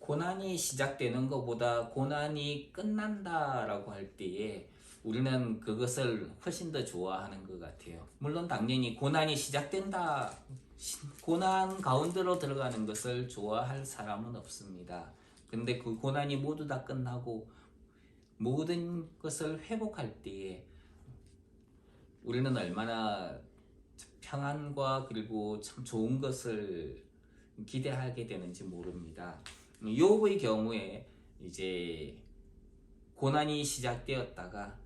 고난이 시작되는 것보다 고난이 끝난다라고 할 때에 우리는 그것을 훨씬 더 좋아하는 것 같아요. 물론 당연히 고난이 시작된다, 고난 가운데로 들어가는 것을 좋아할 사람은 없습니다. 근데 그 고난이 모두 다 끝나고 모든 것을 회복할 때에 우리는 얼마나 평안과 그리고 참 좋은 것을 기대하게 되는지 모릅니다. 욥의 경우에 이제 고난이 시작되었다가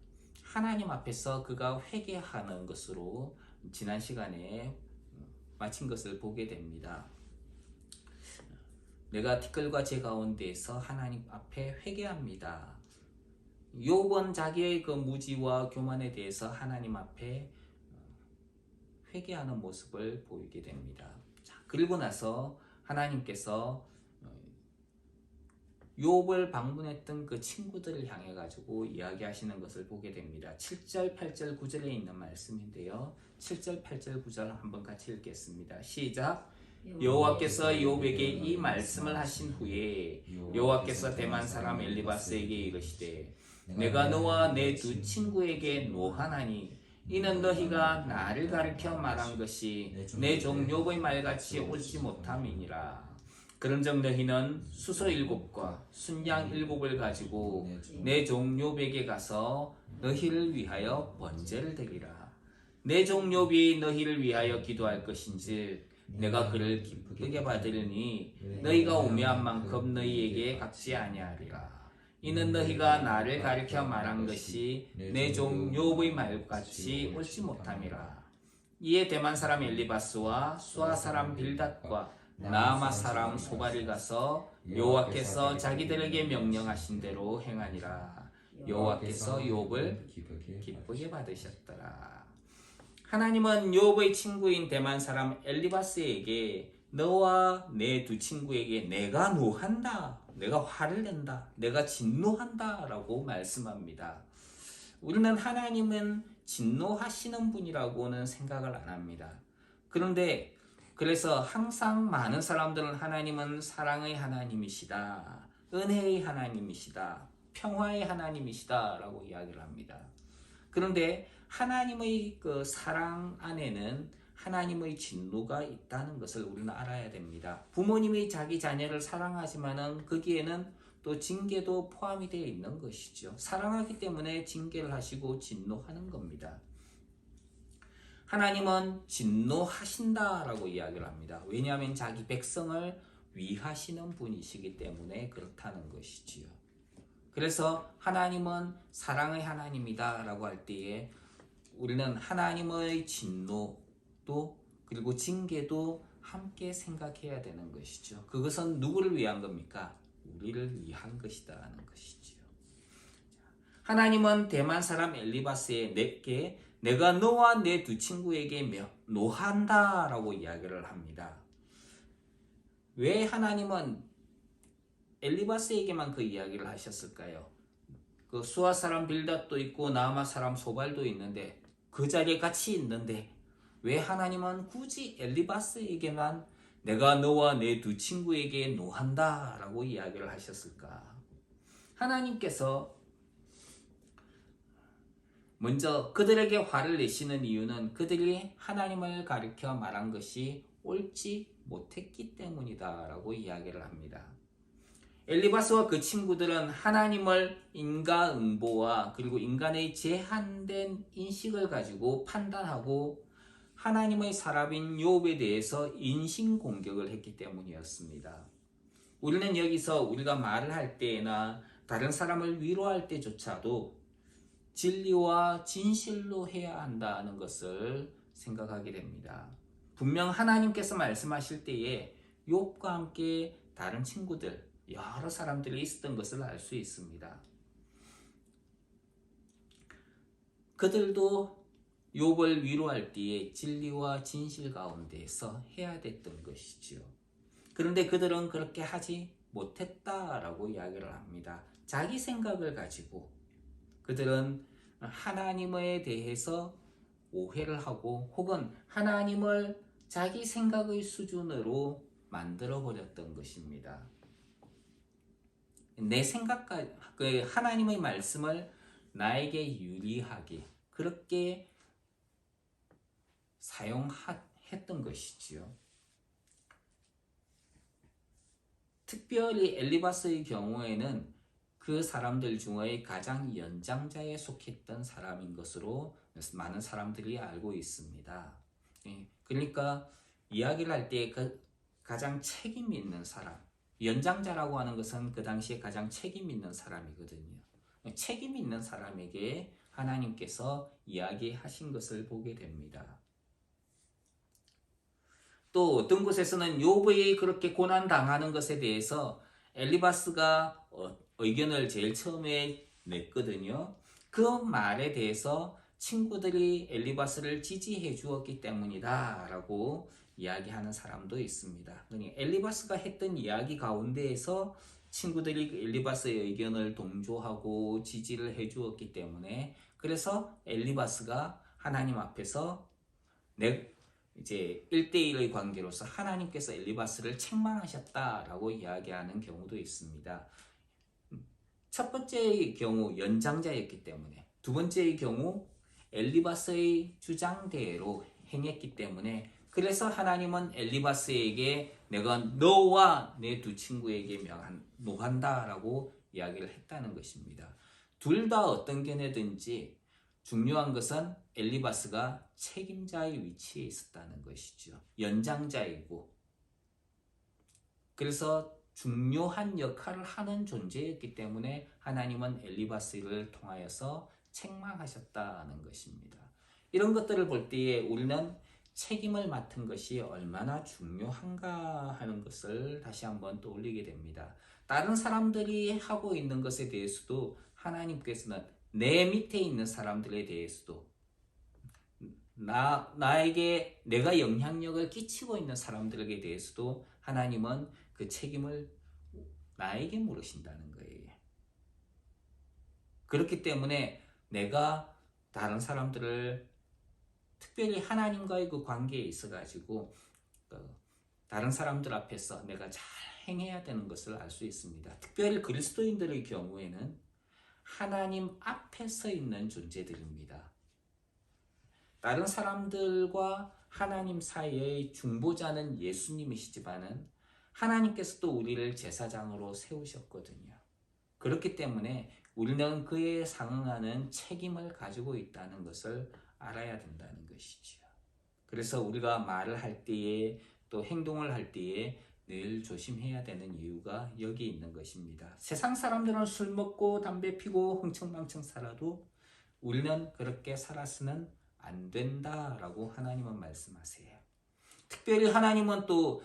하나님 앞에서 그가 회개하는 것으로 지난 시간에 마친 것을 보게 됩니다. 내가 티끌과 제 가운데에서 하나님 앞에 회개합니다. 욥은 자기의 그 무지와 교만에 대해서 하나님 앞에 회개하는 모습을 보이게 됩니다. 자, 그리고 나서 하나님께서 욥을 방문했던 그 친구들을 향해 가지고 이야기하시는 것을 보게 됩니다. 7절, 8절, 9절에 있는 말씀인데요. 7절, 8절, 9절 한번 같이 읽겠습니다. 시작. 여호와께서 욥에게 이 말씀을 하신 후에 여호와께서 대만 사람 엘리바스에게 이르시되 내가 너와 내 두 친구에게 노하나니 이는 너희가 나를 가르쳐 말한 것이 내 종 욥의 말같이 옳지 못함이니라. 그런즉 너희는 수소 7과 순양 7을 가지고 내 종 욥에게 가서 너희를 위하여 번제를 드리라. 내 종 욥이 너희를 위하여 기도할 것인즉 내가 그를 기쁘게 받으리니 너희가 우매한 만큼 너희에게 갚지 아니하리라. 이는 너희가 나를 가르쳐 말한 것이 내 종 욥의 말같이 옳지 못함이라. 이에 대만 사람 엘리바스와 수아 사람 빌닷과 나아마 사람 소발이 가서 여호와께서 자기들에게 명령하신 대로 행하니라. 여호와께서 욥을 기쁘게 받으셨더라. 하나님은 욥의 친구인 대만 사람 엘리바스에게 너와 내 두 친구에게 내가 노한다, 내가 화를 낸다, 내가 진노한다 라고 말씀합니다. 우리는 하나님은 진노하시는 분이라고는 생각을 안 합니다. 그런데 그래서 항상 많은 사람들은 하나님은 사랑의 하나님이시다, 은혜의 하나님이시다, 평화의 하나님이시다 라고 이야기를 합니다. 그런데 하나님의 그 사랑 안에는 하나님의 진노가 있다는 것을 우리는 알아야 됩니다. 부모님이 자기 자녀를 사랑하지만은 거기에는 또 징계도 포함이 되어 있는 것이죠. 사랑하기 때문에 징계를 하시고 진노하는 겁니다. 하나님은 진노하신다라고 이야기를 합니다. 왜냐하면 자기 백성을 위하시는 분이시기 때문에 그렇다는 것이지요. 그래서 하나님은 사랑의 하나님이다 라고 할 때에 우리는 하나님의 진노도 그리고 징계도 함께 생각해야 되는 것이죠. 그것은 누구를 위한 겁니까? 우리를 위한 것이다라는 것이지요. 하나님은 대만 사람 엘리바스에게 내가 너와 내 두 친구에게 노한다 라고 이야기를 합니다. 왜 하나님은 엘리바스에게만 그 이야기를 하셨을까요? 그 수아 사람 빌닷도 있고 나아마 사람 소발도 있는데 그 자리에 같이 있는데 왜 하나님은 굳이 엘리바스에게만 내가 너와 내 두 친구에게 노한다 라고 이야기를 하셨을까? 하나님께서 먼저 그들에게 화를 내시는 이유는 그들이 하나님을 가리켜 말한 것이 옳지 못했기 때문이다 라고 이야기를 합니다. 엘리바스와 그 친구들은 하나님을 인과응보와 그리고 인간의 제한된 인식을 가지고 판단하고 하나님의 사람인 욥에 대해서 인신공격을 했기 때문이었습니다. 우리는 여기서 우리가 말을 할 때나 다른 사람을 위로할 때조차도 진리와 진실로 해야 한다는 것을 생각하게 됩니다. 분명 하나님께서 말씀하실 때에 욥과 함께 다른 친구들, 여러 사람들이 있었던 것을 알 수 있습니다. 그들도 욥을 위로할 때에 진리와 진실 가운데에서 해야 됐던 것이지요. 그런데 그들은 그렇게 하지 못했다라고 이야기를 합니다. 자기 생각을 가지고 그들은 하나님에 대해서 오해를 하고 혹은 하나님을 자기 생각의 수준으로 만들어 버렸던 것입니다. 내 생각과 그 하나님의 말씀을 나에게 유리하게 그렇게 사용했던 것이지요. 특별히 엘리바스의 경우에는 그 사람들 중에 가장 연장자에 속했던 사람인 것으로 많은 사람들이 알고 있습니다. 그러니까 이야기를 할 때 그 가장 책임 있는 사람, 연장자라고 하는 것은 그 당시에 가장 책임 있는 사람이거든요. 책임 있는 사람에게 하나님께서 이야기하신 것을 보게 됩니다. 또 어떤 곳에서는 욥이 그렇게 고난 당하는 것에 대해서 엘리바스가 의견을 제일 처음에 냈거든요. 그 말에 대해서 친구들이 엘리바스를 지지해 주었기 때문이다 라고 이야기하는 사람도 있습니다. 그러니까 엘리바스가 했던 이야기 가운데에서 친구들이 엘리바스의 의견을 동조하고 지지를 해 주었기 때문에 그래서 엘리바스가 하나님 앞에서 이제 1대1의 관계로서 하나님께서 엘리바스를 책망하셨다라고 이야기하는 경우도 있습니다. 첫 번째의 경우 연장자였기 때문에, 두 번째의 경우 엘리바스의 주장대로 행했기 때문에 그래서 하나님은 엘리바스에게 내가 너와 내 두 친구에게 노한다라고 이야기를 했다는 것입니다. 둘 다 어떤 견해든지 중요한 것은 엘리바스가 책임자의 위치에 있었다는 것이죠. 연장자이고 그래서 중요한 역할을 하는 존재였기 때문에 하나님은 엘리바스를 통하여서 책망하셨다는 것입니다. 이런 것들을 볼 때에 우리는 책임을 맡은 것이 얼마나 중요한가 하는 것을 다시 한번 떠올리게 됩니다. 다른 사람들이 하고 있는 것에 대해서도 하나님께서는 내 밑에 있는 사람들에 대해서도 나에게 내가 영향력을 끼치고 있는 사람들에게 대해서도 하나님은 그 책임을 나에게 물으신다는 거예요. 그렇기 때문에 내가 다른 사람들을 특별히 하나님과의 그 관계에 있어 가지고 다른 사람들 앞에서 내가 잘 행해야 되는 것을 알 수 있습니다. 특별히 그리스도인들의 경우에는 하나님 앞에 서 있는 존재들입니다. 다른 사람들과 하나님 사이의 중보자는 예수님이시지만은 하나님께서도 우리를 제사장으로 세우셨거든요. 그렇기 때문에 우리는 그에 상응하는 책임을 가지고 있다는 것을 알아야 된다는 것이죠. 그래서 우리가 말을 할 때에 또 행동을 할 때에 늘 조심해야 되는 이유가 여기 있는 것입니다. 세상 사람들은 술 먹고 담배 피고 흥청망청 살아도 우리는 그렇게 살아서는 안 된다라고 하나님은 말씀하세요. 특별히 하나님은 또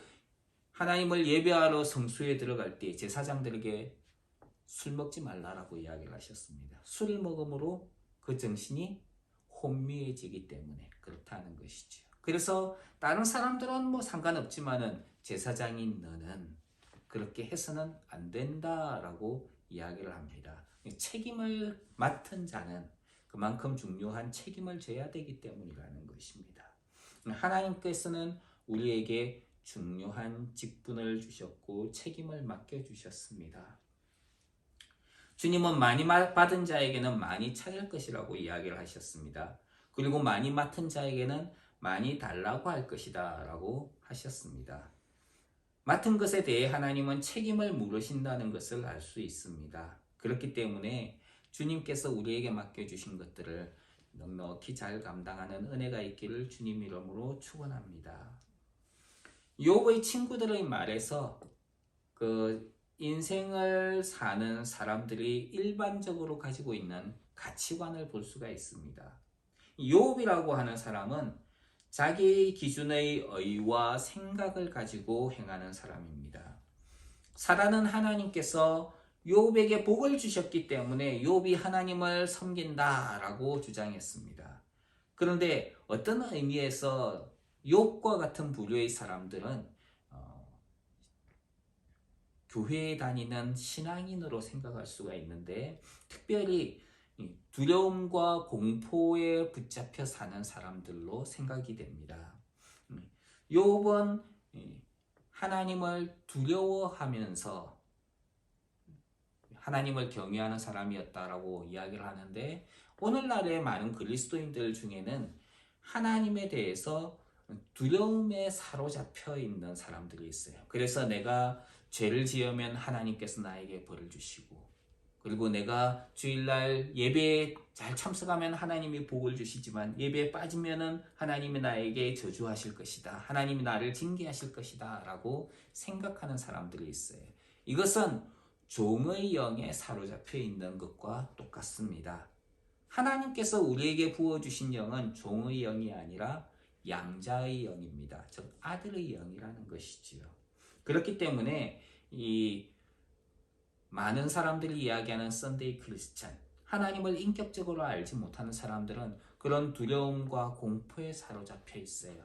하나님을 예배하러 성수에 들어갈 때 제사장들에게 술 먹지 말라라고 이야기를 하셨습니다. 술을 먹음으로 그 정신이 혼미해지기 때문에 그렇다는 것이죠. 그래서 다른 사람들은 뭐 상관없지만은 제사장인 너는 그렇게 해서는 안 된다라고 이야기를 합니다. 책임을 맡은 자는 그만큼 중요한 책임을 져야 되기 때문이라는 것입니다. 하나님께서는 우리에게 중요한 직분을 주셨고 책임을 맡겨주셨습니다. 주님은 많이 받은 자에게는 많이 찾을 것이라고 이야기를 하셨습니다. 그리고 많이 맡은 자에게는 많이 달라고 할 것이다 라고 하셨습니다. 맡은 것에 대해 하나님은 책임을 물으신다는 것을 알 수 있습니다. 그렇기 때문에 주님께서 우리에게 맡겨주신 것들을 넉넉히 잘 감당하는 은혜가 있기를 주님 이름으로 축원합니다. 욥의 친구들의 말에서 그 인생을 사는 사람들이 일반적으로 가지고 있는 가치관을 볼 수가 있습니다. 욥이라고 하는 사람은 자기 기준의 의와 생각을 가지고 행하는 사람입니다. 살아는 하나님께서 욥에게 복을 주셨기 때문에 욥이 하나님을 섬긴다라고 주장했습니다. 그런데 어떤 의미에서 욥과 같은 부류의 사람들은 교회에 다니는 신앙인으로 생각할 수가 있는데 특별히 두려움과 공포에 붙잡혀 사는 사람들로 생각이 됩니다. 욥은 하나님을 두려워하면서 하나님을 경외하는 사람이었다라고 이야기를 하는데 오늘날의 많은 그리스도인들 중에는 하나님에 대해서 두려움에 사로잡혀 있는 사람들이 있어요. 그래서 내가 죄를 지으면 하나님께서 나에게 벌을 주시고 그리고 내가 주일날 예배에 잘 참석하면 하나님이 복을 주시지만 예배에 빠지면은 하나님이 나에게 저주하실 것이다. 하나님이 나를 징계하실 것이다. 라고 생각하는 사람들이 있어요. 이것은 종의 영에 사로잡혀 있는 것과 똑같습니다. 하나님께서 우리에게 부어주신 영은 종의 영이 아니라 양자의 영입니다. 즉 아들의 영이라는 것이지요. 그렇기 때문에 이 많은 사람들이 이야기하는 썬데이 크리스찬, 하나님을 인격적으로 알지 못하는 사람들은 그런 두려움과 공포에 사로잡혀 있어요.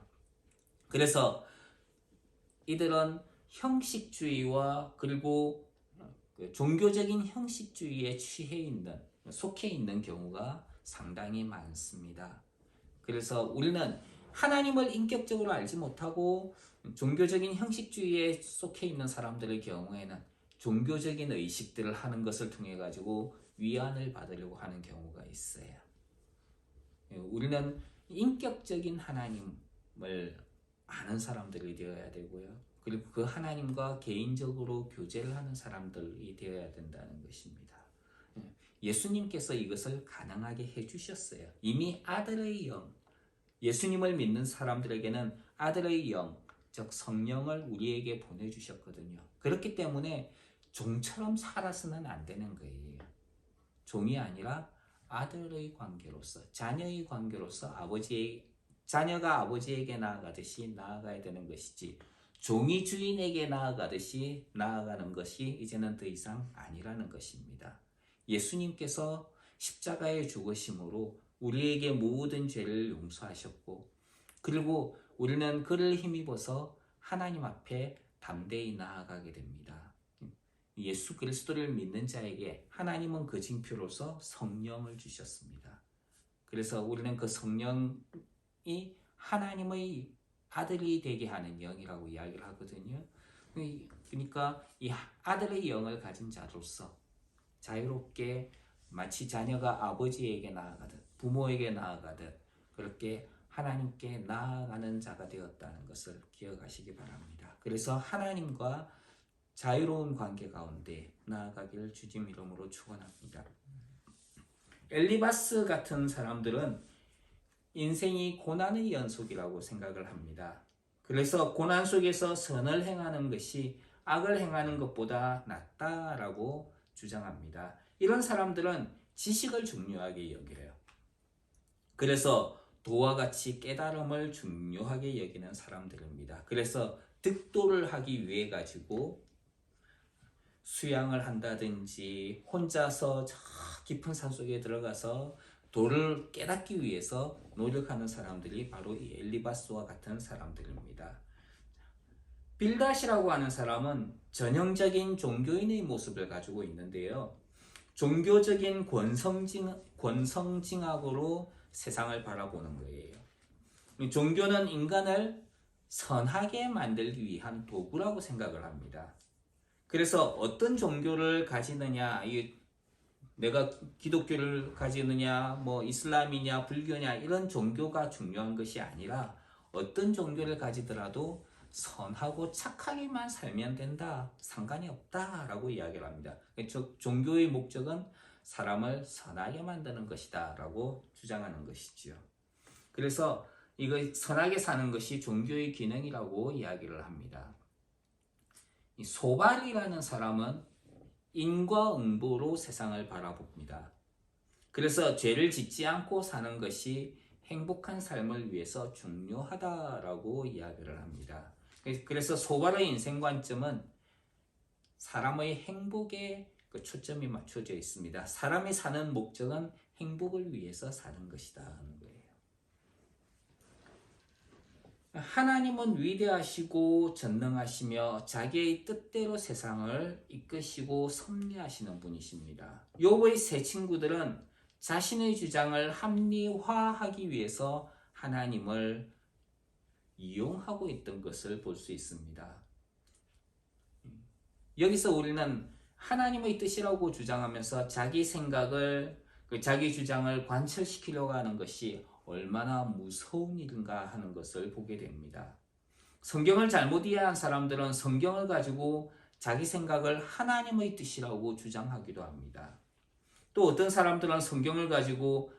그래서 이들은 형식주의와 그리고 종교적인 형식주의에 속해 있는 경우가 상당히 많습니다. 그래서 우리는 하나님을 인격적으로 알지 못하고 종교적인 형식주의에 속해 있는 사람들의 경우에는 종교적인 의식들을 하는 것을 통해 가지고 위안을 받으려고 하는 경우가 있어요. 우리는 인격적인 하나님을 아는 사람들이 되어야 되고요. 그리고 그 하나님과 개인적으로 교제를 하는 사람들이 되어야 된다는 것입니다. 예수님께서 이것을 가능하게 해주셨어요. 이미 아들의 영, 예수님을 믿는 사람들에게는 아들의 영, 즉 성령을 우리에게 보내주셨거든요. 그렇기 때문에 종처럼 살아서는 안 되는 거예요. 종이 아니라 아들의 관계로서, 자녀의 관계로서 자녀가 아버지에게 나아가듯이 나아가야 되는 것이지 종이 주인에게 나아가듯이 나아가는 것이 이제는 더 이상 아니라는 것입니다. 예수님께서 십자가의 죽으심으로 우리에게 모든 죄를 용서하셨고 그리고 우리는 그를 힘입어서 하나님 앞에 담대히 나아가게 됩니다. 예수 그리스도를 믿는 자에게 하나님은 그 징표로서 성령을 주셨습니다. 그래서 우리는 그 성령이 하나님의 아들이 되게 하는 영이라고 이야기를 하거든요. 그러니까 이 아들의 영을 가진 자로서 자유롭게 마치 자녀가 아버지에게 나아가듯 부모에게 나아가듯 그렇게 하나님께 나아가는 자가 되었다는 것을 기억하시기 바랍니다. 그래서 하나님과 자유로운 관계 가운데 나아가기를 주님 이름으로 축원합니다. 엘리바스 같은 사람들은 인생이 고난의 연속이라고 생각을 합니다. 그래서 고난 속에서 선을 행하는 것이 악을 행하는 것보다 낫다라고 주장합니다. 이런 사람들은 지식을 중요하게 여겨요. 그래서 도와 같이 깨달음을 중요하게 여기는 사람들입니다. 그래서 득도를 하기 위해 가지고 수양을 한다든지 혼자서 저 깊은 산속에 들어가서 도를 깨닫기 위해서 노력하는 사람들이 바로 이 엘리바스와 같은 사람들입니다. 빌닷이라고 하는 사람은 전형적인 종교인의 모습을 가지고 있는데요. 종교적인 권성징악으로 세상을 바라보는 거예요. 종교는 인간을 선하게 만들기 위한 도구라고 생각을 합니다. 그래서 어떤 종교를 가지느냐, 내가 기독교를 가지느냐, 뭐 이슬람이냐, 불교냐 이런 종교가 중요한 것이 아니라 어떤 종교를 가지더라도 선하고 착하게만 살면 된다, 상관이 없다라고 이야기를 합니다. 즉 종교의 목적은 사람을 선하게 만드는 것이다 라고 주장하는 것이지요. 그래서 이거 선하게 사는 것이 종교의 기능이라고 이야기를 합니다. 이 소발이라는 사람은 인과응보로 세상을 바라봅니다. 그래서 죄를 짓지 않고 사는 것이 행복한 삶을 위해서 중요하다라고 이야기를 합니다. 그래서 소발의 인생 관점은 사람의 행복에 초점이 맞춰져 있습니다. 사람이 사는 목적은 행복을 위해서 사는 것이다 하는 거예요. 하나님은 위대하시고 전능하시며 자기의 뜻대로 세상을 이끄시고 섭리하시는 분이십니다. 욥의 세 친구들은 자신의 주장을 합리화하기 위해서 하나님을 이용하고 있던 것을 볼 수 있습니다. 여기서 우리는 하나님의 뜻이라고 주장하면서 자기 생각을 자기 주장을 관철시키려고 하는 것이 얼마나 무서운 일인가 하는 것을 보게 됩니다. 성경을 잘못 이해한 사람들은 성경을 가지고 자기 생각을 하나님의 뜻이라고 주장하기도 합니다. 또 어떤 사람들은 성경을 가지고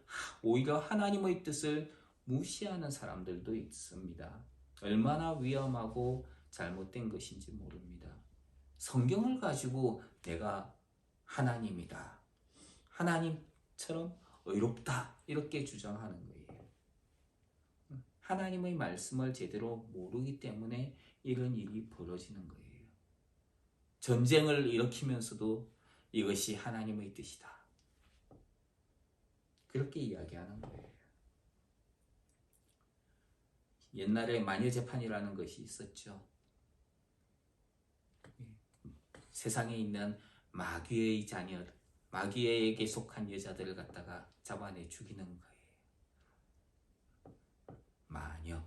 오히려 하나님의 뜻을 무시하는 사람들도 있습니다. 얼마나 위험하고 잘못된 것인지 모릅니다. 성경을 가지고 내가 하나님이다, 하나님처럼 의롭다 이렇게 주장하는 거예요. 하나님의 말씀을 제대로 모르기 때문에 이런 일이 벌어지는 거예요. 전쟁을 일으키면서도 이것이 하나님의 뜻이다, 그렇게 이야기하는 거예요. 옛날에 마녀재판이라는 것이 있었죠. 세상에 있는 마귀의 자녀, 마귀에게 속한 여자들을 갖다가 잡아내 죽이는 거예요. 마녀.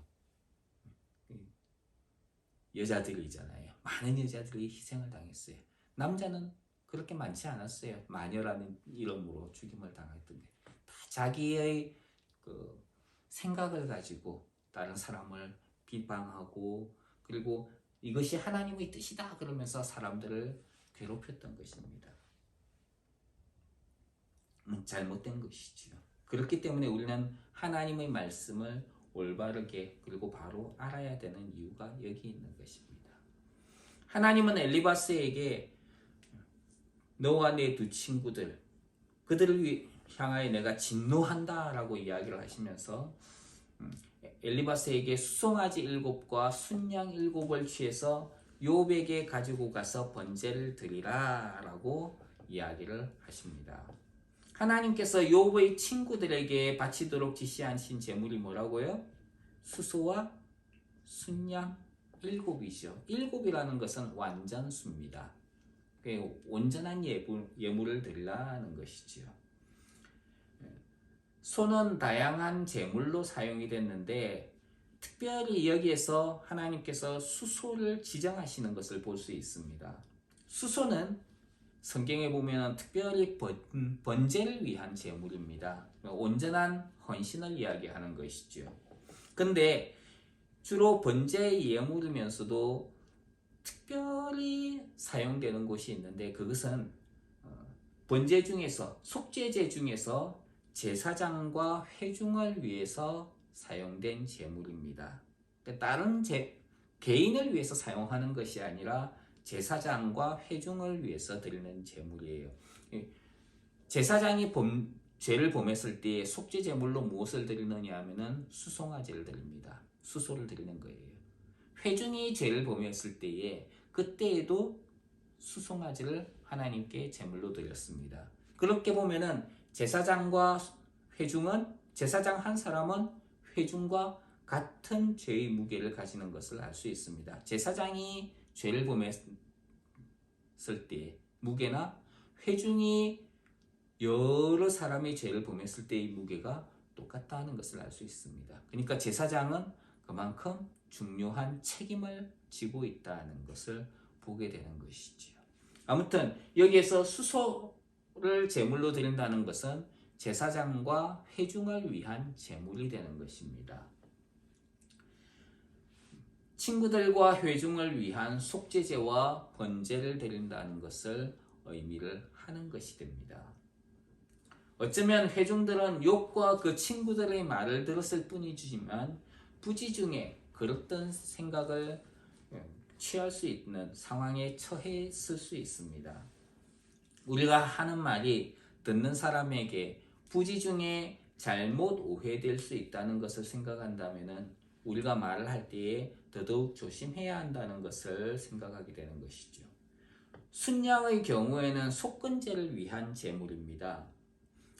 여자들이잖아요. 많은 여자들이 희생을 당했어요. 남자는 그렇게 많지 않았어요. 마녀라는 이름으로 죽임을 당했던데 다 자기의 그 생각을 가지고 다른 사람을 비방하고 그리고 이것이 하나님의 뜻이다 그러면서 사람들을 괴롭혔던 것입니다. 잘못된 것이지요. 그렇기 때문에 우리는 하나님의 말씀을 올바르게 그리고 바로 알아야 되는 이유가 여기 있는 것입니다. 하나님은 엘리바스에게 너와 네 두 친구들 그들을 향하여 내가 진노한다 라고 이야기를 하시면서 엘리바스에게 수송아지 7과 순양 7을 취해서 욥에게 가지고 가서 번제를 드리라 라고 이야기를 하십니다. 하나님께서 욥의 친구들에게 바치도록 지시하신 제물이 뭐라고요? 수소와 순양 7이죠. 7이라는 것은 완전수입니다. 온전한 예물을 드리라는 것이죠. 소는 다양한 제물로 사용이 됐는데 특별히 여기에서 하나님께서 수소를 지정하시는 것을 볼 수 있습니다. 수소는 성경에 보면 특별히 번제를 위한 제물입니다. 온전한 헌신을 이야기하는 것이죠. 근데 주로 번제의 예물이면서도 특별히 사용되는 곳이 있는데 그것은 번제 중에서 속죄제 중에서 제사장과 회중을 위해서 사용된 제물입니다. 다른 개인을 위해서 사용하는 것이 아니라 제사장과 회중을 위해서 드리는 제물이에요. 제사장이 죄를 범했을 때 속죄 제물로 무엇을 드리느냐 하면은 수송아지를 드립니다. 수소를 드리는 거예요. 회중이 죄를 범했을 때에 그때에도 수송아지를 하나님께 제물로 드렸습니다. 그렇게 보면은 제사장과 회중은 제사장 한 사람은 회중과 같은 죄의 무게를 가지는 것을 알 수 있습니다. 제사장이 죄를 범했을 때 무게나 회중이 여러 사람의 죄를 범했을 때의 무게가 똑같다는 것을 알 수 있습니다. 그러니까 제사장은 그만큼 중요한 책임을 지고 있다는 것을 보게 되는 것이지요. 아무튼 여기에서 수소를 제물로 드린다는 것은 제사장과 회중을 위한 제물이 되는 것입니다. 친구들과 회중을 위한 속죄제와 번제를 드린다는 것을 의미를 하는 것이 됩니다. 어쩌면 회중들은 욥과 그 친구들의 말을 들었을 뿐이지만 부지중에 그렇던 생각을 취할 수 있는 상황에 처했을 수 있습니다. 우리가 하는 말이 듣는 사람에게 부지중에 잘못 오해될 수 있다는 것을 생각한다면 우리가 말을 할 때에 더더욱 조심해야 한다는 것을 생각하게 되는 것이죠. 순양의 경우에는 속건제를 위한 제물입니다.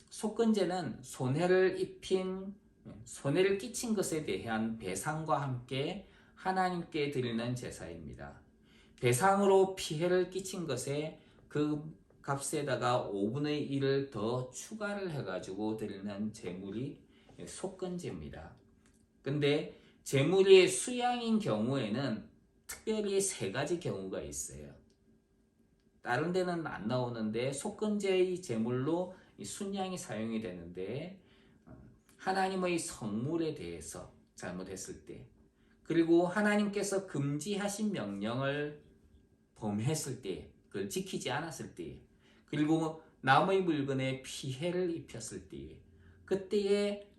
속건제는 손해를 끼친 것에 대한 배상과 함께 하나님께 드리는 제사입니다. 배상으로 피해를 끼친 것에 그 값에다가 5분의 1을 더 추가를 해가지고 드리는 제물이 속건제입니다. 근데 제물이 수양인 경우에는 특별히 3가지 경우가 있어요. 다른 데는 안 나오는데 속건제의 제물로 이 순양이 사용이 되는데 하나님의 성물에 대해서 잘못했을 때 그리고 하나님께서 금지하신 명령을 범했을 때 그걸 지키지 않았을 때 그리고 남의 물건에 피해를 입혔을 때 그때에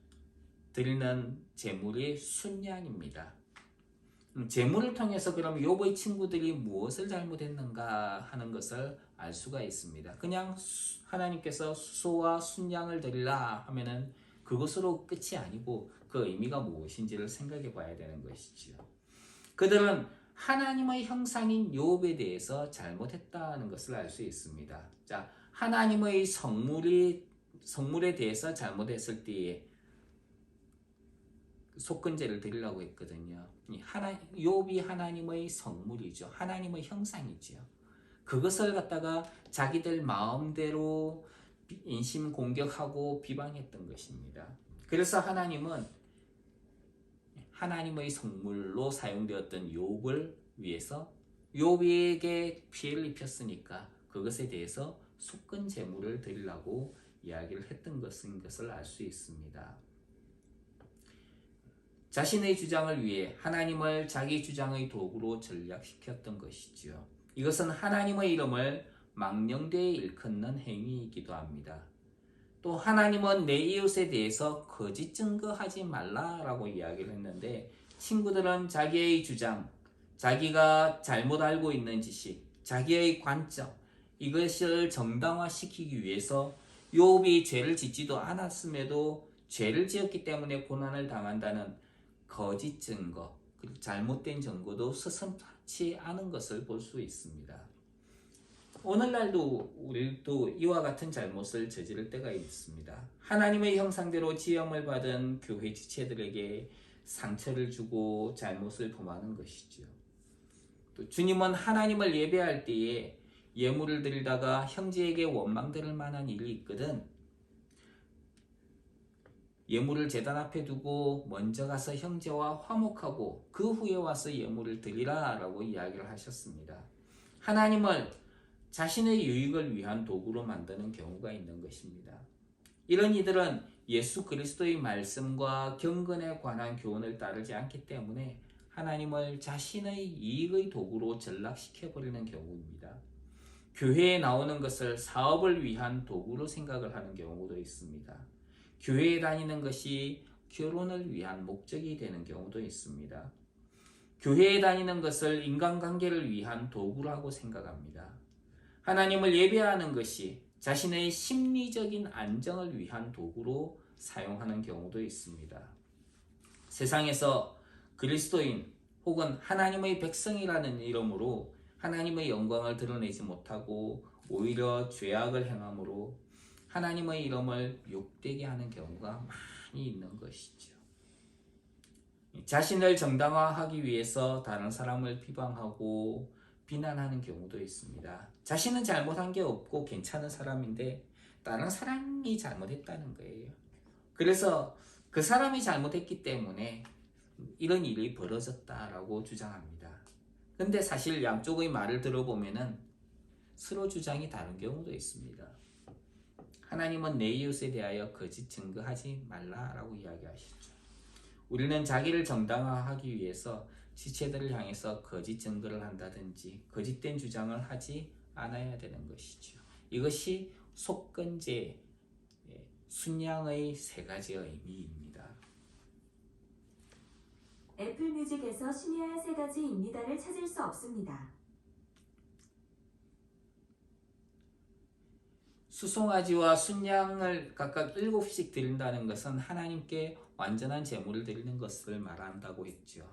드리는 제물이 순양입니다. 제물을 통해서 그럼 욥의 친구들이 무엇을 잘못했는가 하는 것을 알 수가 있습니다. 그냥 하나님께서 수소와 순양을 드리라 하면은 그것으로 끝이 아니고 그 의미가 무엇인지를 생각해 봐야 되는 것이지요. 그들은 하나님의 형상인 욥에 대해서 잘못했다는 것을 알 수 있습니다. 자, 하나님의 성물에 대해서 잘못했을 때에 속건제를 드리려고 했거든요. 욥이 하나님의 성물이죠. 하나님의 형상이죠. 그것을 갖다가 자기들 마음대로 인심 공격하고 비방했던 것입니다. 그래서 하나님은 하나님의 성물로 사용되었던 욥을 위해서 욥에게 피해를 입혔으니까 그것에 대해서 속건 제물을 드리려고 이야기를 했던 것을 알 수 있습니다. 자신의 주장을 위해 하나님을 자기 주장의 도구로 전락시켰던 것이지요. 이것은 하나님의 이름을 망령되이 일컫는 행위이기도 합니다. 또 하나님은 내 이웃에 대해서 거짓 증거하지 말라라고 이야기를 했는데 친구들은 자기의 주장, 자기가 잘못 알고 있는 지식, 자기의 관점 이것을 정당화시키기 위해서 욥이 죄를 짓지도 않았음에도 죄를 지었기 때문에 고난을 당한다는 거짓 증거, 그리고 잘못된 증거도 서슴지 않은 것을 볼 수 있습니다. 오늘날도 우리도 이와 같은 잘못을 저지를 때가 있습니다. 하나님의 형상대로 지음을 받은 교회 지체들에게 상처를 주고 잘못을 범하는 것이죠. 또 주님은 하나님을 예배할 때에 예물을 드리다가 형제에게 원망들을 만한 일이 있거든 예물을 제단 앞에 두고 먼저 가서 형제와 화목하고 그 후에 와서 예물을 드리라 라고 이야기를 하셨습니다. 하나님을 자신의 유익을 위한 도구로 만드는 경우가 있는 것입니다. 이런 이들은 예수 그리스도의 말씀과 경건에 관한 교훈을 따르지 않기 때문에 하나님을 자신의 이익의 도구로 전락시켜버리는 경우입니다. 교회에 나오는 것을 사업을 위한 도구로 생각을 하는 경우도 있습니다. 교회에 다니는 것이 결혼을 위한 목적이 되는 경우도 있습니다. 교회에 다니는 것을 인간관계를 위한 도구라고 생각합니다. 하나님을 예배하는 것이 자신의 심리적인 안정을 위한 도구로 사용하는 경우도 있습니다. 세상에서 그리스도인 혹은 하나님의 백성이라는 이름으로 하나님의 영광을 드러내지 못하고 오히려 죄악을 행함으로 하나님의 이름을 욕되게 하는 경우가 많이 있는 것이죠. 자신을 정당화하기 위해서 다른 사람을 비방하고 비난하는 경우도 있습니다. 자신은 잘못한 게 없고 괜찮은 사람인데 다른 사람이 잘못했다는 거예요. 그래서 그 사람이 잘못했기 때문에 이런 일이 벌어졌다라고 주장합니다. 근데 사실 양쪽의 말을 들어보면은 서로 주장이 다른 경우도 있습니다. 하나님은 내 이웃에 대하여 거짓 증거하지 말라라고 이야기하시죠. 우리는 자기를 정당화하기 위해서 지체들을 향해서 거짓 증거를 한다든지 거짓된 주장을 하지 않아야 되는 것이죠. 이것이 속건제, 순양의 세 가지의 의미입니다. 애플뮤직에서 신의할 세 가지입니다를 찾을 수 없습니다. 수송아지와 순양을 각각 7씩 드린다는 것은 하나님께 완전한 제물을 드리는 것을 말한다고 했죠.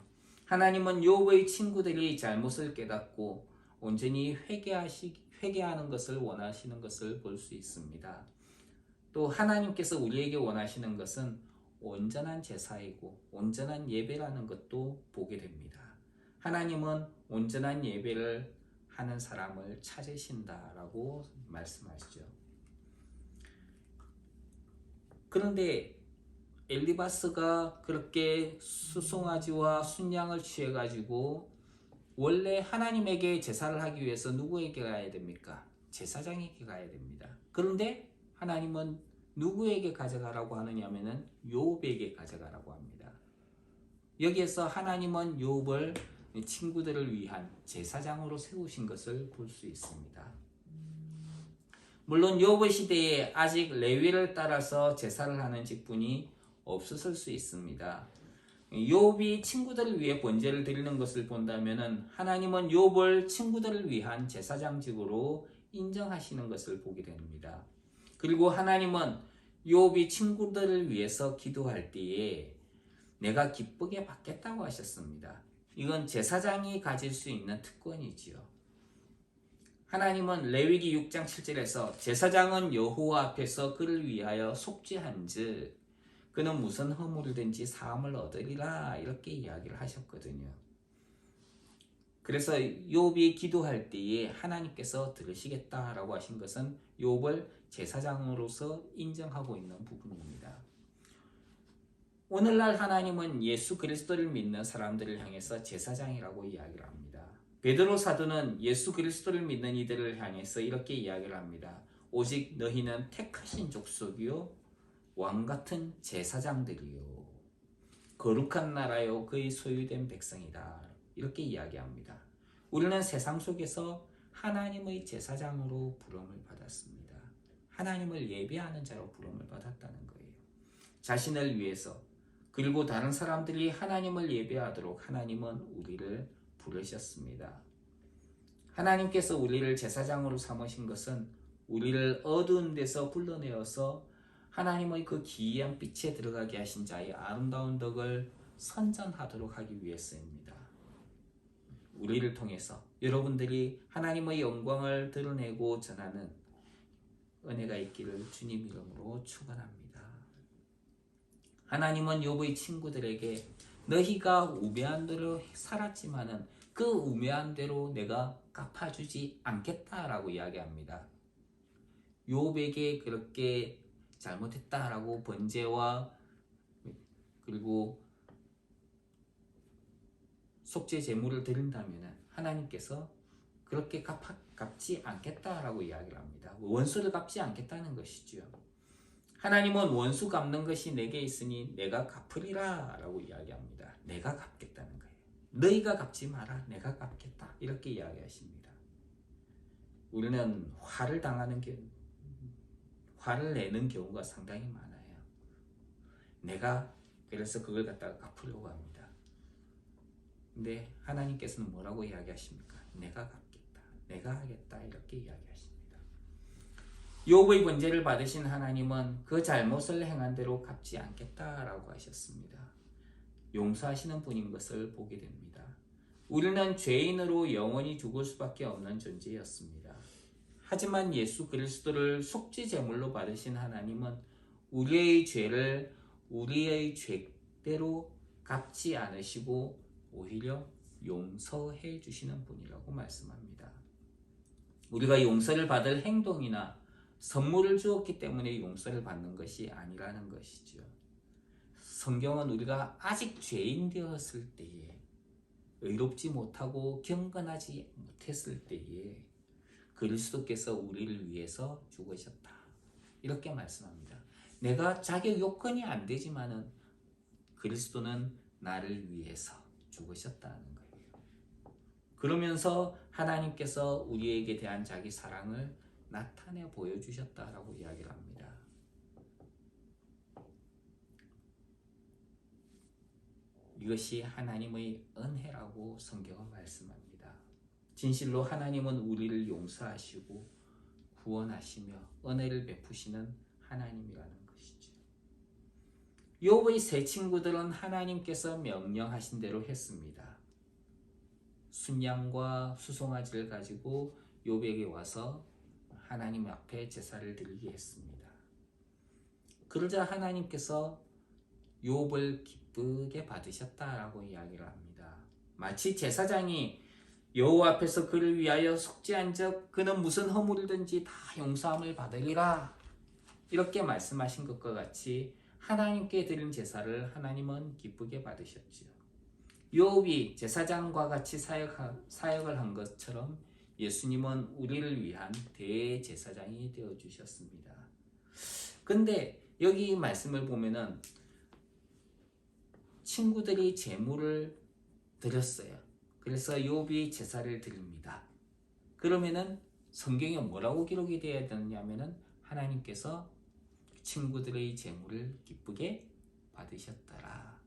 하나님은 욥의 친구들이 잘못을 깨닫고 온전히 회개하는 것을 원하시는 것을 볼 수 있습니다. 또 하나님께서 우리에게 원하시는 것은 온전한 제사이고 온전한 예배라는 것도 보게 됩니다. 하나님은 온전한 예배를 하는 사람을 찾으신다라고 말씀하시죠. 그런데 엘리바스가 그렇게 수송아지와 순양을 취해가지고 원래 하나님에게 제사를 하기 위해서 누구에게 가야 됩니까? 제사장에게 가야 됩니다. 그런데 하나님은 누구에게 가져가라고 하느냐면은 욥에게 가져가라고 합니다. 여기에서 하나님은 욥을 친구들을 위한 제사장으로 세우신 것을 볼 수 있습니다. 물론 욥의 시대에 아직 레위를 따라서 제사를 하는 직분이 없었을 수 있습니다. 욥이 친구들을 위해 번제를 드리는 것을 본다면은 하나님은 욥을 친구들을 위한 제사장직으로 인정하시는 것을 보게 됩니다. 그리고 하나님은 욥이 친구들을 위해서 기도할 때에 내가 기쁘게 받겠다고 하셨습니다. 이건 제사장이 가질 수 있는 특권이지요. 하나님은 레위기 6장 7절에서 제사장은 여호와 앞에서 그를 위하여 속죄한즉 그는 무슨 허물이든지 사함을 얻으리라 이렇게 이야기를 하셨거든요. 그래서 욥이 기도할 때에 하나님께서 들으시겠다라고 하신 것은 욥을 제사장으로서 인정하고 있는 부분입니다. 오늘날 하나님은 예수 그리스도를 믿는 사람들을 향해서 제사장이라고 이야기를 합니다. 베드로 사도는 예수 그리스도를 믿는 이들을 향해서 이렇게 이야기를 합니다. 오직 너희는 택하신 족속이요 왕같은 제사장들이요 거룩한 나라요 그의 소유된 백성이다 이렇게 이야기합니다. 우리는 세상 속에서 하나님의 제사장으로 부름을 받았습니다. 하나님을 예배하는 자로 부름을 받았다는 거예요. 자신을 위해서 그리고 다른 사람들이 하나님을 예배하도록 하나님은 우리를 부르셨습니다. 하나님께서 우리를 제사장으로 삼으신 것은 우리를 어두운 데서 불러내어서 하나님의 그 기이한 빛에 들어가게 하신 자의 아름다운 덕을 선전하도록 하기 위해서입니다. 우리를 통해서 여러분들이 하나님의 영광을 드러내고 전하는 은혜가 있기를 주님 이름으로 축원합니다. 하나님은 욥의 친구들에게 너희가 우매한 대로 살았지만은 그 우매한 대로 내가 갚아주지 않겠다라고 이야기합니다. 욥에게 그렇게 잘못했다라고 번제와 그리고 속죄 제물을 드린다면 하나님께서 그렇게 갚지 않겠다라고 이야기를 합니다. 원수를 갚지 않겠다는 것이죠. 하나님은 원수 갚는 것이 내게 있으니 내가 갚으리라 라고 이야기합니다. 내가 갚겠다는 거예요. 너희가 갚지 마라. 내가 갚겠다. 이렇게 이야기하십니다. 우리는 화를 내는 경우가 상당히 많아요. 내가 그래서 그걸 갖다가 갚으려고 합니다. 근데 하나님께서는 뭐라고 이야기하십니까? 내가 갚겠다. 내가 하겠다. 이렇게 이야기하십니다. 욥의 번제를 받으신 하나님은 그 잘못을 행한 대로 갚지 않겠다라고 하셨습니다. 용서하시는 분인 것을 보게 됩니다. 우리는 죄인으로 영원히 죽을 수밖에 없는 존재였습니다. 하지만 예수 그리스도를 속죄 제물로 받으신 하나님은 우리의 죄를 우리의 죄대로 갚지 않으시고 오히려 용서해 주시는 분이라고 말씀합니다. 우리가 용서를 받을 행동이나 선물을 주었기 때문에 용서를 받는 것이 아니라는 것이죠. 성경은 우리가 아직 죄인 되었을 때에 의롭지 못하고 경건하지 못했을 때에 그리스도께서 우리를 위해서 죽으셨다. 이렇게 말씀합니다. 내가 자격 요건이 안 되지만은 그리스도는 나를 위해서 죽으셨다는 거예요. 그러면서 하나님께서 우리에게 대한 자기 사랑을 나타내 보여주셨다라고 이야기를 합니다. 이것이 하나님의 은혜라고 성경은 말씀합니다. 진실로 하나님은 우리를 용서하시고 구원하시며 은혜를 베푸시는 하나님이라는 것이죠. 욥의 세 친구들은 하나님께서 명령하신 대로 했습니다. 순양과 수송아지를 가지고 욥에게 와서 하나님 앞에 제사를 드리게 했습니다. 그러자 하나님께서 욥을 기쁘게 받으셨다라고 이야기를 합니다. 마치 제사장이 여호와 앞에서 그를 위하여 속죄한즉 그는 무슨 허물이든지 다 용서함을 받으리라 이렇게 말씀하신 것과 같이 하나님께 드린 제사를 하나님은 기쁘게 받으셨지요. 욥이 제사장과 같이 사역을 한 것처럼 예수님은 우리를 위한 대제사장이 되어 주셨습니다. 근데 여기 말씀을 보면은 친구들이 제물을 드렸어요. 그래서 욥이 제사를 드립니다. 그러면은 성경에 뭐라고 기록이 되어야 되느냐면은 하나님께서 친구들의 제물을 기쁘게 받으셨더라.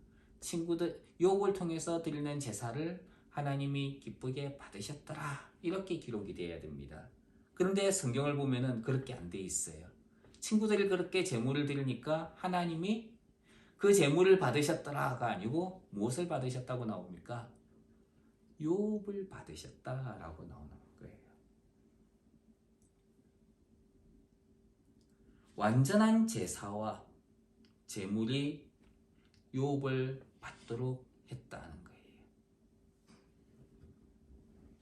친구들 욥을 통해서 드리는 제사를 하나님이 기쁘게 받으셨더라. 이렇게 기록이 되어야 됩니다. 그런데 성경을 보면은 그렇게 안 돼 있어요. 친구들이 그렇게 제물을 드리니까 하나님이 그 제물을 받으셨더라가 아니고 무엇을 받으셨다고 나옵니까? 욥을 받으셨다라고 나오는 거예요. 완전한 제사와 제물이 욥을 받도록 했다는 거예요.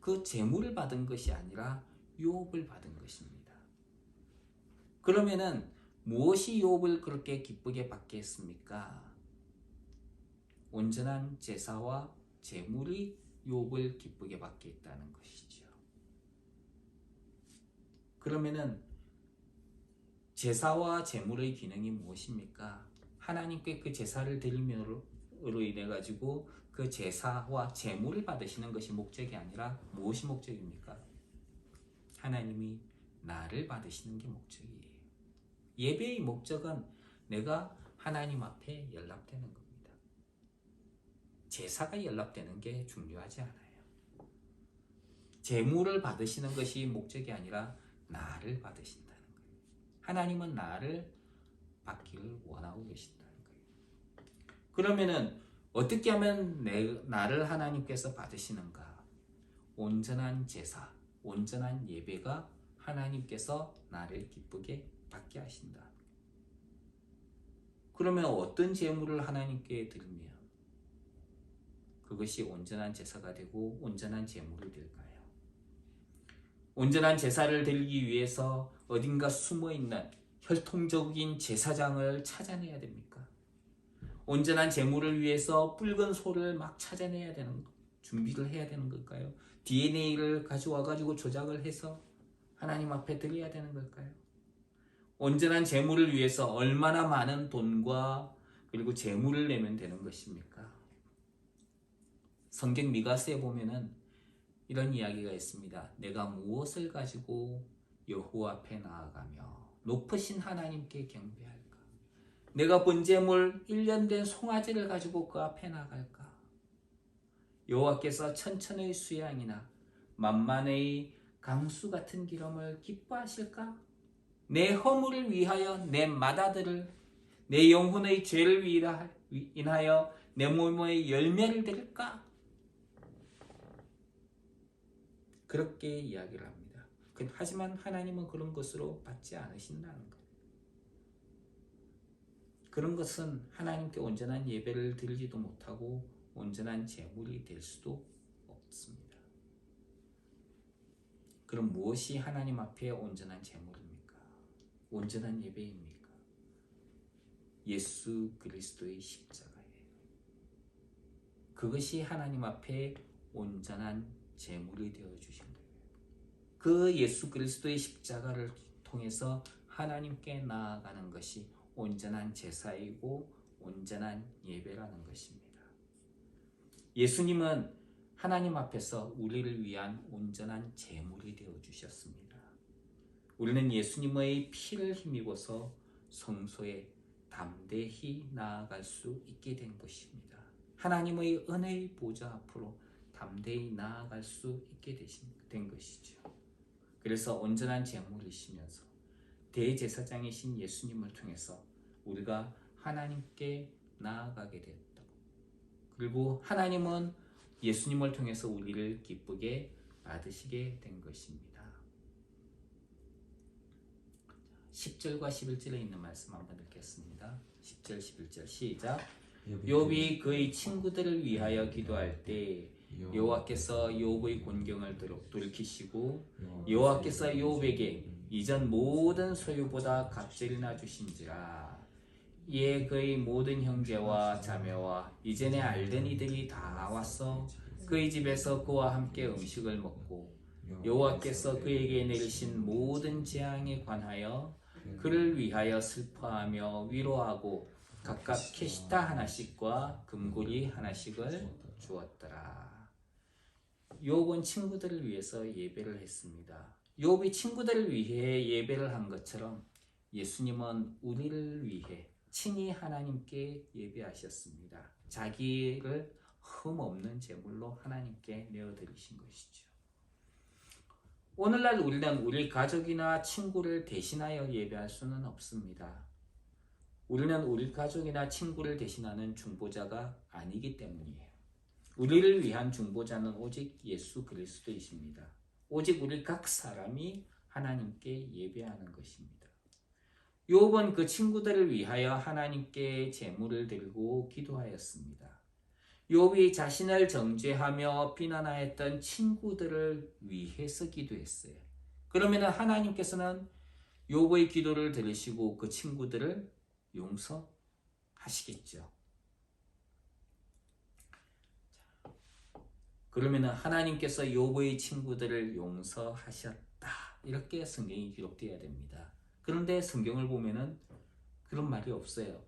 그 제물을 받은 것이 아니라 욥을 받은 것입니다. 그러면은 무엇이 욥을 그렇게 기쁘게 받게 했습니까? 온전한 제사와 제물이 욥을 기쁘게 받게 했다는 것이죠. 그러면은 제사와 제물의 기능이 무엇입니까? 하나님께 그 제사를 드림으로 인해 가지고 그 제사와 제물을 받으시는 것이 목적이 아니라 무엇이 목적입니까? 하나님이 나를 받으시는 게 목적이에요. 예배의 목적은 내가 하나님 앞에 연락되는 겁니다. 제사가 연락되는 게 중요하지 않아요. 제물을 받으시는 것이 목적이 아니라 나를 받으신다는 거예요. 하나님은 나를 받기를 원하고 계신다는 거예요. 그러면은 어떻게 하면 나를 하나님께서 받으시는가? 온전한 제사, 온전한 예배가 하나님께서 나를 기쁘게 받게 하신다. 그러면 어떤 제물을 하나님께 드리면 그것이 온전한 제사가 되고 온전한 제물이 될까요? 온전한 제사를 드리기 위해서 어딘가 숨어있는 혈통적인 제사장을 찾아내야 됩니까? 온전한 제물을 위해서 붉은 소를 막 찾아내야 되는 준비를 해야 되는 걸까요? DNA를 가져와 가지고 조작을 해서 하나님 앞에 드려야 되는 걸까요? 온전한 제물을 위해서 얼마나 많은 돈과 그리고 제물을 내면 되는 것입니까? 성경 미가서에 보면은 이런 이야기가 있습니다. 내가 무엇을 가지고 여호와 앞에 나아가며 높으신 하나님께 경배할까? 내가 번제물 1년 된 송아지를 가지고 그 앞에 나갈까? 여호와께서 천천의 수양이나 만만의 강수 같은 기름을 기뻐하실까? 내 허물을 위하여 내 맏아들을 내 영혼의 죄를 인하여 내 몸의 열매를 드릴까? 그렇게 이야기를 합니다. 하지만 하나님은 그런 것으로 받지 않으신다는 거예요. 그런 것은 하나님께 온전한 예배를 드리지도 못하고 온전한 제물이 될 수도 없습니다. 그럼 무엇이 하나님 앞에 온전한 제물입니까? 온전한 예배입니까? 예수 그리스도의 십자가예요. 그것이 하나님 앞에 온전한 제물이 되어 주신 거예요. 그 예수 그리스도의 십자가를 통해서 하나님께 나아가는 것이 온전한 제사이고 온전한 예배라는 것입니다. 예수님은 하나님 앞에서 우리를 위한 온전한 제물이 되어 주셨습니다. 우리는 예수님의 피를 힘입어서 성소에 담대히 나아갈 수 있게 된 것입니다. 하나님의 은혜의 보좌 앞으로 담대히 나아갈 수 있게 된 것이죠. 그래서 온전한 제물이시면서 대제사장이신 예수님을 통해서 우리가 하나님께 나아가게 되었다. 그리고 하나님은 예수님을 통해서 우리를 기쁘게 받으시게 된 것입니다. 10절과 11절에 있는 말씀 한번 읽겠습니다. 10절 11절 시작. 욥이 그의 친구들을 위하여 기도할 때 여호와께서 욥의 곤경을 돌이키시고 여호와께서 욥에게 이전 모든 소유보다 갑절이나 주신지라. 이에 그의 모든 형제와 자매와 이전에 알던 이들이 다 왔어 그의 집에서 그와 함께 음식을 먹고 여호와께서 그에게 내리신 모든 재앙에 관하여 그를 위하여 슬퍼하며 위로하고 각각 캐시타 하나씩과 금고리 하나씩을 주었더라. 욥은 친구들을 위해서 예배를 했습니다. 욥이 친구들을 위해 예배를 한 것처럼 예수님은 우리를 위해 친히 하나님께 예배하셨습니다. 자기를 흠없는 제물로 하나님께 내어드리신 것이죠. 오늘날 우리는 우리 가족이나 친구를 대신하여 예배할 수는 없습니다. 우리는 우리 가족이나 친구를 대신하는 중보자가 아니기 때문이에요. 우리를 위한 중보자는 오직 예수 그리스도이십니다. 오직 우리 각 사람이 하나님께 예배하는 것입니다. 욥은 그 친구들을 위하여 하나님께 제물을 드리고 기도하였습니다. 욥이 자신을 정죄하며 비난하였던 친구들을 위해서 기도했어요. 그러면 하나님께서는 욥의 기도를 들으시고 그 친구들을 용서하시겠죠. 그러면 하나님께서 욥의 친구들을 용서하셨다. 이렇게 성경이 기록되어야 됩니다. 그런데 성경을 보면은 그런 말이 없어요.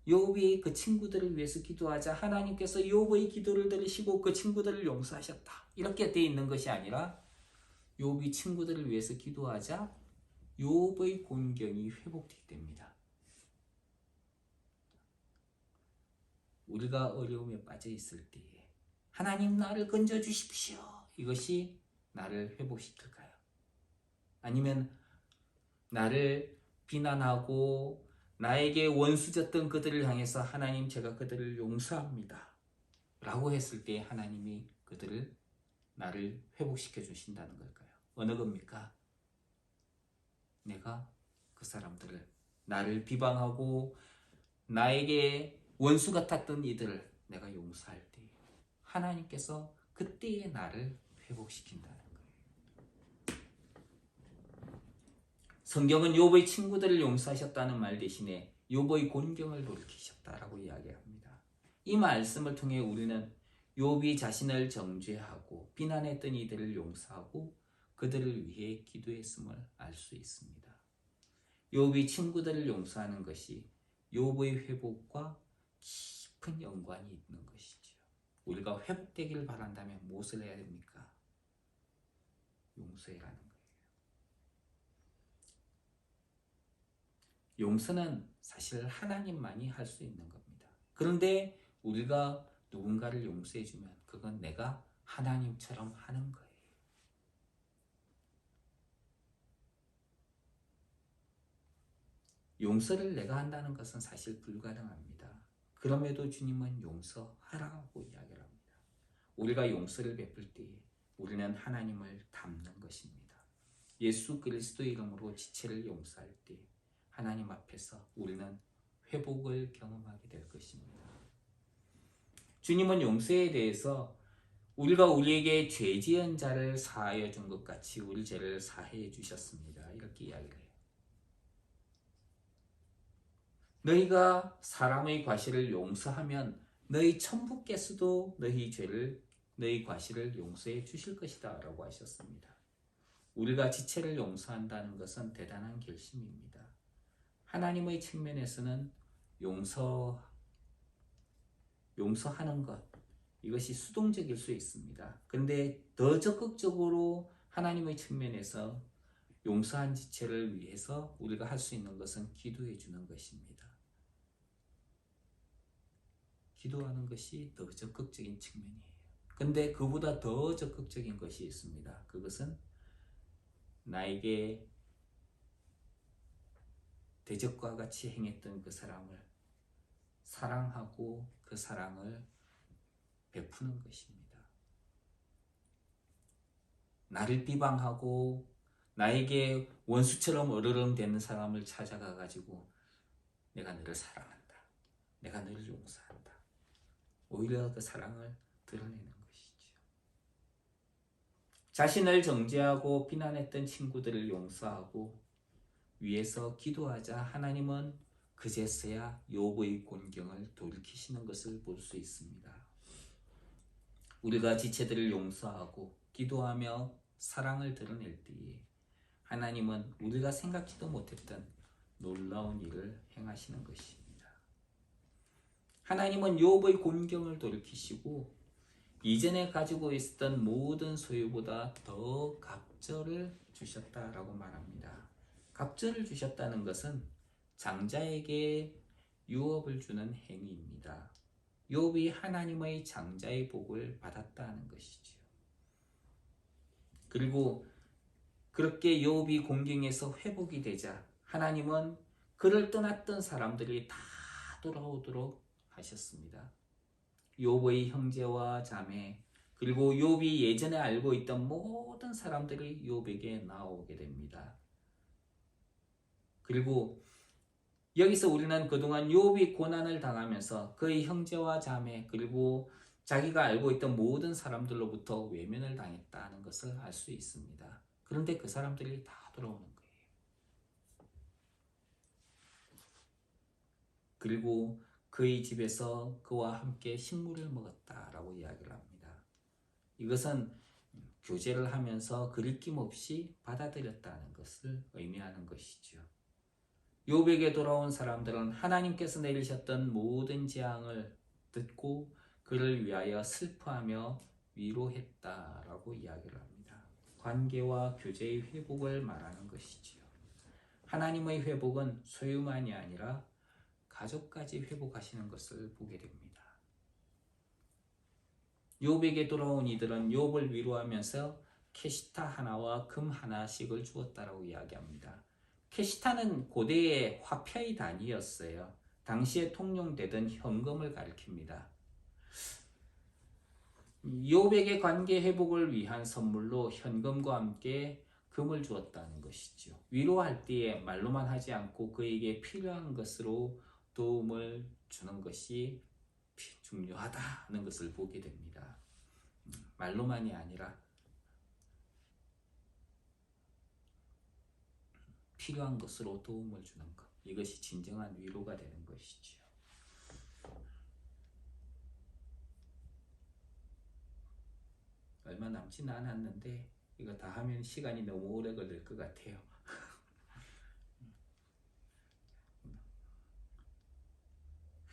욥이 그 친구들을 위해서 기도하자 하나님께서 욥의 기도를 들으시고 그 친구들을 용서하셨다. 이렇게 되어 있는 것이 아니라 욥이 친구들을 위해서 기도하자 욥의 곤경이 회복되게 됩니다. 우리가 어려움에 빠져 있을 때에 하나님 나를 건져 주십시오. 이것이 나를 회복시킬까요? 아니면 나를 비난하고 나에게 원수졌던 그들을 향해서 하나님 제가 그들을 용서합니다 라고 했을 때 하나님이 나를 회복시켜 주신다는 걸까요? 어느 겁니까? 내가 그 사람들을 나를 비방하고 나에게 원수 같았던 이들을 내가 용서할 때 하나님께서 그때의 나를 회복시킨다는 거예요. 성경은 욥의 친구들을 용서하셨다는 말 대신에 욥의 곤경을 돌이키셨다라고 이야기합니다. 이 말씀을 통해 우리는 욥이 자신을 정죄하고 비난했던 이들을 용서하고 그들을 위해 기도했음을 알 수 있습니다. 욥이 친구들을 용서하는 것이 욥의 회복과 깊은 연관이 있는 것이죠. 우리가 회복되기를 바란다면 무엇을 해야 됩니까? 용서해라는 거예요. 용서는 사실 하나님만이 할 수 있는 겁니다. 그런데 우리가 누군가를 용서해주면 그건 내가 하나님처럼 하는 거예요. 용서를 내가 한다는 것은 사실 불가능합니다. 그럼에도 주님은 용서하라고 이야기를 합니다. 우리가 용서를 베풀 때에 우리는 하나님을 닮는 것입니다. 예수 그리스도의 이름으로 지체를 용서할 때 하나님 앞에서 우리는 회복을 경험하게 될 것입니다. 주님은 용서에 대해서 우리가 우리에게 죄 지은 자를 사하여 준 것 같이 우리 죄를 사해 주셨습니다. 이렇게 이야기를 해요. 너희가 사람의 과실을 용서하면 너희 천부께서도 너희 과실을 용서해 주실 것이다 라고 하셨습니다. 우리가 지체를 용서한다는 것은 대단한 결심입니다. 하나님의 측면에서는 용서하는 것, 이것이 수동적일 수 있습니다. 그런데 더 적극적으로 하나님의 측면에서 용서한 지체를 위해서 우리가 할 수 있는 것은 기도해 주는 것입니다. 기도하는 것이 더 적극적인 측면이에요. 근데 그보다 더 적극적인 것이 있습니다. 그것은 나에게 대적과 같이 행했던 그 사람을 사랑하고 그 사랑을 베푸는 것입니다. 나를 비방하고 나에게 원수처럼 으르렁대는 사람을 찾아가 가지고 내가 너를 사랑한다. 내가 너를 용서한다. 오히려 그 사랑을 드러내는 것이죠. 자신을 정죄하고 비난했던 친구들을 용서하고 위해서 기도하자 하나님은 그제서야 욥의 곤경을 돌이키시는 것을 볼 수 있습니다. 우리가 지체들을 용서하고 기도하며 사랑을 드러낼 때에 하나님은 우리가 생각지도 못했던 놀라운 일을 행하시는 것입니다. 하나님은 욥의 곤경을 돌이키시고 이전에 가지고 있었던 모든 소유보다 더 갑절을 주셨다라고 말합니다. 갑절을 주셨다는 것은 장자에게 유업을 주는 행위입니다. 욥이 하나님의 장자의 복을 받았다는 것이지요. 그리고 그렇게 욥이 곤경에서 회복이 되자 하나님은 그를 떠났던 사람들이 다 돌아오도록 하셨습니다. 욥의 형제와 자매 그리고 욥이 예전에 알고 있던 모든 사람들이 욥에게 나오게 됩니다. 그리고 여기서 우리는 그동안 욥이 고난을 당하면서 그의 형제와 자매 그리고 자기가 알고 있던 모든 사람들로부터 외면을 당했다는 것을 알 수 있습니다. 그런데 그 사람들이 다 돌아오는 거예요. 그리고 그의 집에서 그와 함께 식물을 먹었다라고 이야기를 합니다. 이것은 교제를 하면서 그리낌 없이 받아들였다는 것을 의미하는 것이죠. 욥에게 돌아온 사람들은 하나님께서 내리셨던 모든 재앙을 듣고 그를 위하여 슬퍼하며 위로했다라고 이야기를 합니다. 관계와 교제의 회복을 말하는 것이지요. 하나님의 회복은 소유만이 아니라 가족까지 회복하시는 것을 보게 됩니다. 욥에게 돌아온 이들은 욥을 위로하면서 캐시타 하나와 금 하나씩을 주었다라고 이야기합니다. 캐시타는 고대의 화폐의 단위였어요. 당시에 통용되던 현금을 가리킵니다. 욥에게 관계 회복을 위한 선물로 현금과 함께 금을 주었다는 것이죠. 위로할 때에 말로만 하지 않고 그에게 필요한 것으로 도움을 주는 것이 중요하다는 것을 보게 됩니다. 말로만이 아니라 필요한 것으로 도움을 주는 것. 이것이 진정한 위로가 되는 것이지요. 얼마 남지는 않았는데 이거 다 하면 시간이 너무 오래 걸릴 것 같아요.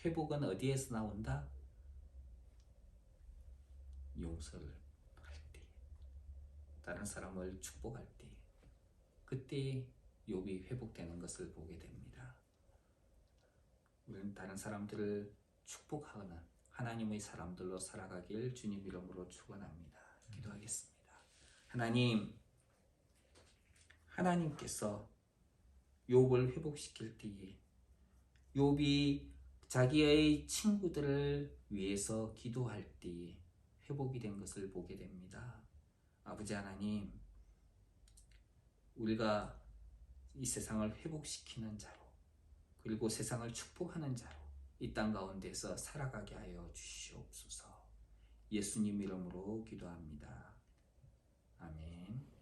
회복은 어디에서 나온다? 용서를 할 때, 다른 사람을 축복할 때, 그때 욥이 회복되는 것을 보게 됩니다. 우리는 다른 사람들을 축복하는 하나님의 사람들로 살아가길 주님 이름으로 축원합니다. 기도하겠습니다. 하나님께서 욥을 회복시킬 때에 욥이 자기의 친구들을 위해서 기도할 때에 회복이 된 것을 보게 됩니다. 아버지 하나님, 우리가 이 세상을 회복시키는 자로 그리고 세상을 축복하는 자로 이 땅 가운데서 살아가게 하여 주시옵소서. 예수님 이름으로 기도합니다. 아멘.